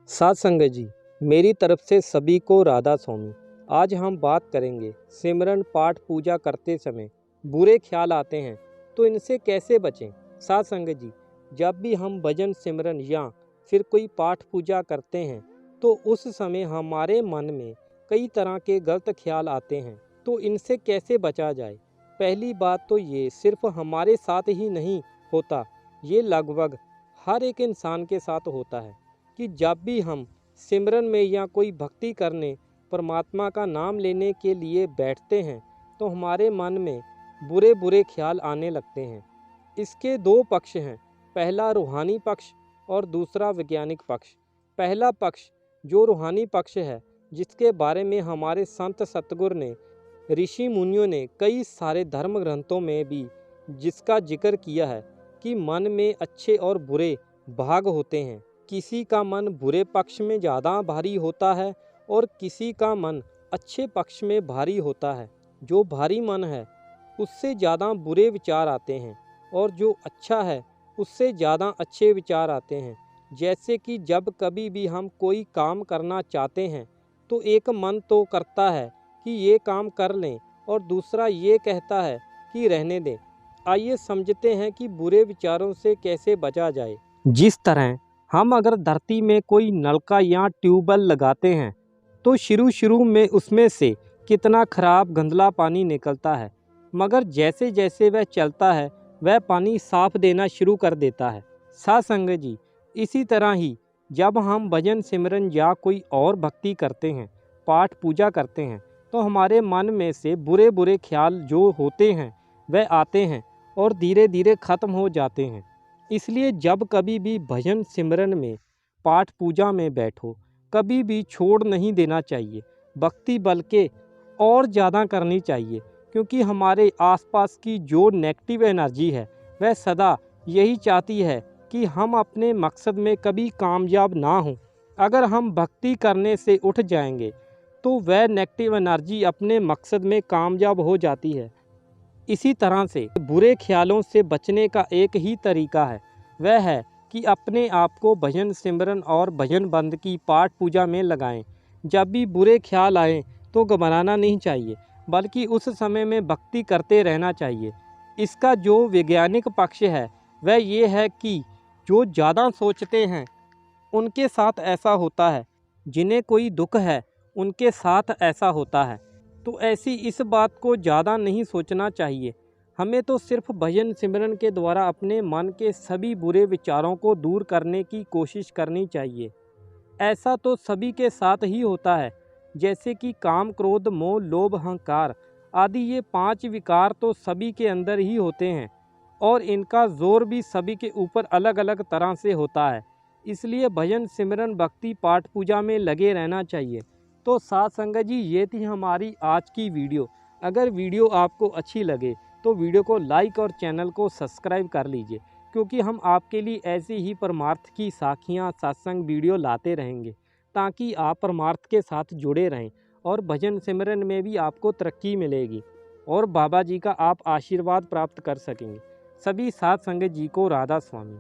साथ संगत जी, मेरी तरफ से सभी को राधा स्वामी। आज हम बात करेंगे सिमरन पाठ पूजा करते समय बुरे ख्याल आते हैं तो इनसे कैसे बचें। साथ संगत जी, जब भी हम भजन सिमरन या फिर कोई पाठ पूजा करते हैं तो उस समय हमारे मन में कई तरह के गलत ख्याल आते हैं, तो इनसे कैसे बचा जाए। पहली बात तो ये सिर्फ हमारे साथ ही नहीं होता, ये लगभग हर एक इंसान के साथ होता है कि जब भी हम सिमरन में या कोई भक्ति करने परमात्मा का नाम लेने के लिए बैठते हैं तो हमारे मन में बुरे बुरे ख्याल आने लगते हैं। इसके दो पक्ष हैं, पहला रूहानी पक्ष और दूसरा वैज्ञानिक पक्ष। पहला पक्ष जो रूहानी पक्ष है, जिसके बारे में हमारे संत सतगुरु ने, ऋषि मुनियों ने कई सारे धर्म ग्रंथों में भी जिसका जिक्र किया है कि मन में अच्छे और बुरे भाग होते हैं। किसी का मन बुरे पक्ष में ज़्यादा भारी होता है और किसी का मन अच्छे पक्ष में भारी होता है। जो भारी मन है उससे ज़्यादा बुरे विचार आते हैं और जो अच्छा है उससे ज़्यादा अच्छे विचार आते हैं। जैसे कि जब कभी भी हम कोई काम करना चाहते हैं तो एक मन तो करता है कि ये काम कर लें और दूसरा ये कहता है कि रहने दें। आइए समझते हैं कि बुरे विचारों से कैसे बचा जाए। जिस तरह हम अगर धरती में कोई नलका या ट्यूबवेल लगाते हैं तो शुरू में उसमें से कितना खराब गंदला पानी निकलता है, मगर जैसे जैसे वह चलता है वह पानी साफ देना शुरू कर देता है। साथ संगत जी, इसी तरह ही जब हम भजन सिमरन या कोई और भक्ति करते हैं, पाठ पूजा करते हैं, तो हमारे मन में से बुरे बुरे ख्याल जो होते हैं वह आते हैं और धीरे धीरे ख़त्म हो जाते हैं। इसलिए जब कभी भी भजन सिमरन में, पाठ पूजा में बैठो, कभी भी छोड़ नहीं देना चाहिए। भक्ति बल्कि और ज़्यादा करनी चाहिए, क्योंकि हमारे आसपास की जो नेगेटिव एनर्जी है वह सदा यही चाहती है कि हम अपने मकसद में कभी कामयाब ना हों। अगर हम भक्ति करने से उठ जाएंगे तो वह नेगेटिव एनर्जी अपने मकसद में कामयाब हो जाती है। इसी तरह से बुरे ख्यालों से बचने का एक ही तरीका है, वह है कि अपने आप को भजन सिमरन और भजन बंद की पाठ पूजा में लगाएं। जब भी बुरे ख्याल आएँ तो घबराना नहीं चाहिए, बल्कि उस समय में भक्ति करते रहना चाहिए। इसका जो वैज्ञानिक पक्ष है वह ये है कि जो ज़्यादा सोचते हैं उनके साथ ऐसा होता है, जिन्हें कोई दुख है उनके साथ ऐसा होता है। तो ऐसी इस बात को ज़्यादा नहीं सोचना चाहिए। हमें तो सिर्फ भजन सिमरन के द्वारा अपने मन के सभी बुरे विचारों को दूर करने की कोशिश करनी चाहिए। ऐसा तो सभी के साथ ही होता है, जैसे कि काम क्रोध मोह लोभ अहंकार आदि, ये 5 विकार तो सभी के अंदर ही होते हैं और इनका जोर भी सभी के ऊपर अलग अलग तरह से होता है। इसलिए भजन सिमरन भक्ति पाठ पूजा में लगे रहना चाहिए। तो साथ संगत जी, ये थी हमारी आज की वीडियो। अगर वीडियो आपको अच्छी लगे तो वीडियो को लाइक और चैनल को सब्सक्राइब कर लीजिए, क्योंकि हम आपके लिए ऐसी ही परमार्थ की साखियाँ सत्संग वीडियो लाते रहेंगे, ताकि आप परमार्थ के साथ जुड़े रहें और भजन सिमरन में भी आपको तरक्की मिलेगी और बाबा जी का आप आशीर्वाद प्राप्त कर सकेंगे। सभी साथ संगत जी को राधा स्वामी।